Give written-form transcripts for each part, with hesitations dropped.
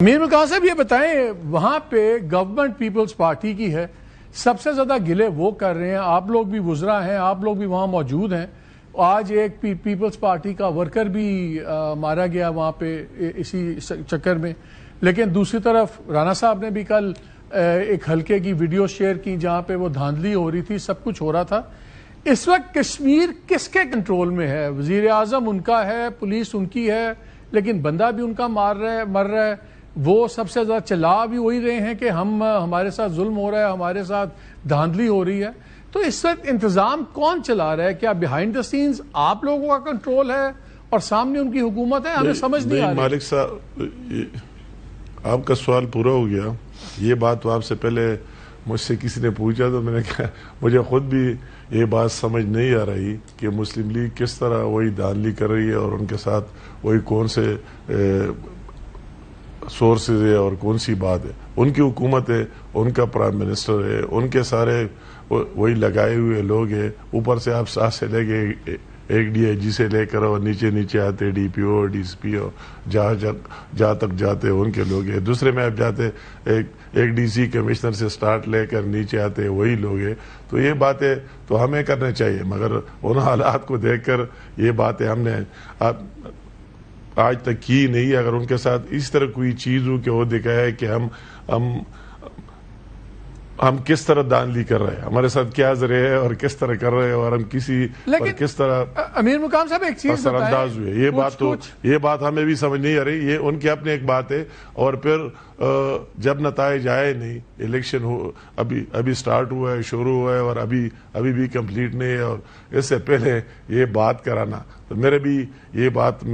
میر مکان صاحب یہ بتائیں، وہاں پہ گورنمنٹ پیپلز پارٹی کی ہے، سب سے زیادہ گلے وہ کر رہے ہیں، آپ لوگ بھی وزراء ہیں، آپ لوگ بھی وہاں موجود ہیں، آج ایک پیپلز پارٹی کا ورکر بھی مارا گیا وہاں پہ اسی چکر میں، لیکن دوسری طرف رانا صاحب نے بھی کل ایک حلقے کی ویڈیو شیئر کی جہاں پہ وہ دھاندلی ہو رہی تھی، سب کچھ ہو رہا تھا۔ اس وقت کشمیر کس کے کنٹرول میں ہے؟ وزیر اعظم ان کا ہے، پولیس ان کی ہے، لیکن بندہ بھی ان کا مر رہا ہے، وہ سب سے زیادہ چلا بھی وہی رہے ہیں کہ ہمارے ساتھ ظلم ہو رہا ہے، ہمارے ساتھ دھاندلی ہو رہی ہے۔ تو اس وقت انتظام کون چلا رہا ہے؟ کیا بیہائنڈ دا سینز آپ لوگوں کا کنٹرول ہے اور سامنے ان کی حکومت ہے؟ ہمیں سمجھ نہیں آ رہی۔ مالک صاحب، آپ کا سوال پورا ہو گیا۔ یہ بات تو آپ سے پہلے مجھ سے کسی نے پوچھا تو میں نے کہا مجھے خود بھی یہ بات سمجھ نہیں آ رہی کہ مسلم لیگ کس طرح وہی دھاندلی کر رہی ہے اور ان کے ساتھ وہی کون سے سورسز ہے اور کون سی بات ہے۔ ان کی حکومت ہے، ان کا پرائم منسٹر ہے، ان کے سارے وہی لگائے ہوئے لوگ ہیں، اوپر سے آپ ساتھ سے لے کے ایک ڈی آئی جی سے لے کر اور نیچے آتے D P O D C پی او جہاں تک جاتے ان کے لوگ ہیں۔ دوسرے میں آپ جاتے ایک ڈی سی کمشنر سے سٹارٹ لے کر نیچے آتے وہی لوگ ہیں۔ تو یہ باتیں تو ہمیں کرنا چاہیے، مگر ان حالات کو دیکھ کر یہ باتیں ہم نے آج تک کی نہیں۔ اگر ان کے ساتھ اس طرح کوئی چیز ہو کہ وہ دکھائے کہ ہم کس طرح دھاندلی کر رہے ہیں، ہمارے ساتھ کیا ذریعہ ہے اور کس طرح کر رہے ہیں اور ہم کسی پر کس طرح امیر مقام صاحب ایک چیز اثر انداز ہوئے، یہ بات ہمیں بھی سمجھ نہیں آ رہی۔ یہ ان کی اپنی ایک بات ہے، اور پھر جب نتائج آئے نہیں، الیکشن ابھی سٹارٹ ہوا ہے، شروع ہوا ہے اور ابھی بھی کمپلیٹ نہیں ہے، اور اس سے پہلے یہ بات کرانا تو میرے بھی یہ بات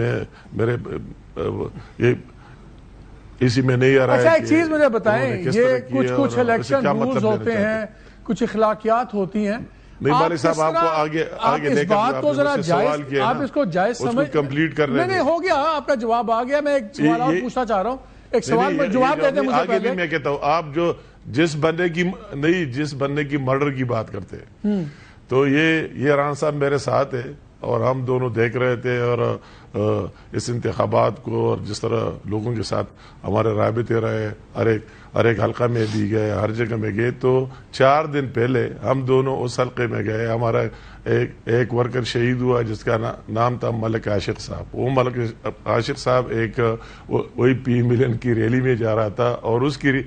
اسی میں نہیں آ رہا ہے۔ اچھا ایک چیز مجھے بتائیں، یہ کچھ الیکشن رولز ہوتے ہیں، کچھ اخلاقیات ہوتی ہیں، نہیں مالک صاحب آپ کو آگے لے کر آپ اس کو جائز سمجھ کمپلیٹ کر رہے ہیں۔ نہیں ہو گیا، آپ کا جواب آ گیا۔ میں ایک سوال اور پوچھنا چاہ رہا ہوں، ایک سوال میں جواب دے دیں مجھے آگے بھی میں کہتا ہوں، آپ جس بندے کی مرڈر کی بات کرتے ہیں تو یہ رانا صاحب میرے ساتھ ہے اور ہم دونوں دیکھ رہے تھے، اور اس انتخابات کو اور جس طرح لوگوں کے ساتھ ہمارے رابطے رہے، ہر ایک حلقہ میں بھی گئے، ہر جگہ میں گئے۔ تو 4 دن پہلے ہم دونوں اس حلقے میں گئے، ہمارا ایک ورکر شہید ہوا جس کا نام تھا ملک عاشق صاحب۔ وہ ملک عاشق صاحب ایک وہی پی ملین کی ریلی میں جا رہا تھا، اور اس کی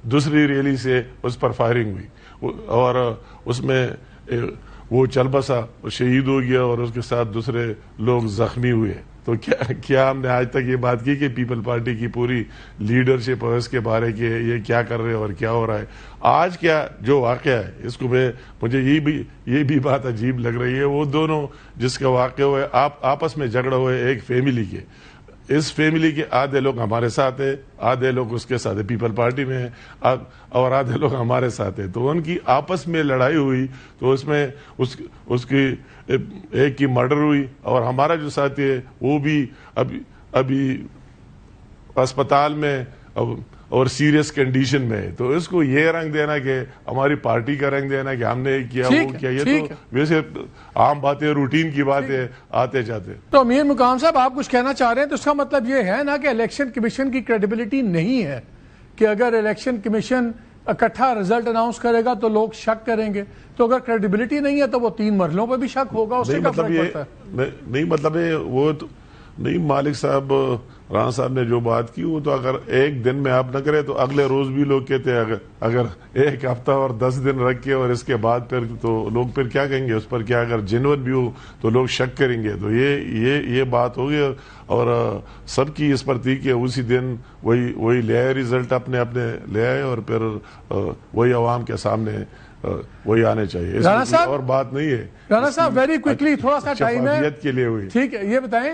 دوسری ریلی سے اس پر فائرنگ ہوئی اور اس میں وہ چل بسا، شہید ہو گیا، اور اس کے ساتھ دوسرے لوگ زخمی ہوئے۔ تو کیا ہم نے آج تک یہ بات کی کہ پیپل پارٹی کی پوری لیڈرشپ اور اس کے بارے کہ یہ کیا کر رہے ہیں اور کیا ہو رہا ہے؟ آج کیا جو واقعہ ہے اس کو مجھے یہ بھی بات عجیب لگ رہی ہے، وہ دونوں جس کا واقعہ ہوئے آپس میں جھگڑا ہوئے ایک فیملی کے، اس فیملی کے آدھے لوگ ہمارے ساتھ ہیں، آدھے لوگ اس کے ساتھ پیپل پارٹی میں ہیں، اور آدھے لوگ ہمارے ساتھ ہیں۔ تو ان کی آپس میں لڑائی ہوئی، تو اس میں اس کی ایک کی مرڈر ہوئی، اور ہمارا جو ساتھی ہے وہ بھی ابھی اسپتال میں اور سیریس کنڈیشن میں ہے۔ تو اس کو یہ رنگ دینا کہ ہماری پارٹی کا رنگ دینا کہ ہم نے کیا وہ کیا، یہ تو ویسے عام باتیں، روٹین کی باتیں آتے جاتے۔ تو امیر مقام صاحب آپ کچھ کہنا چاہ رہے ہیں، تو اس کا مطلب یہ ہے نا کہ الیکشن کمیشن کی کریڈیبلٹی نہیں ہے، کہ اگر الیکشن کمیشن اکٹھا رزلٹ اناؤنس کرے گا تو لوگ شک کریں گے، تو اگر کریڈیبلٹی نہیں ہے تو وہ 3 مرحلوں پہ بھی شک ہوگا، اس سے کیا فرق پڑتا ہے؟ نہیں مطلب وہ تو نہیں، مالک صاحب رانا صاحب نے جو بات کی وہ تو اگر ایک دن میں آپ نہ کرے تو اگلے روز بھی لوگ کہتے ہیں، اگر 1 ہفتہ اور 10 دن رکھ کے اور اس کے بعد پھر تو لوگ پھر کیا کہیں گے اس پر؟ کیا اگر جنون بھی ہو تو لوگ شک کریں گے؟ تو یہ بات ہوگی، اور سب کی اس پر تھی کہ اسی دن وہی لے آئے ریزلٹ، اپنے لے آئے، اور پھر وہی عوام کے سامنے وہی آنے چاہیے، اور بات نہیں ہے۔ رانا صاحب ویری کوئکلی، تھوڑا سا ٹائم ہے شفافیت کے لیے ہوئی، ٹھیک ہے، یہ بتائیں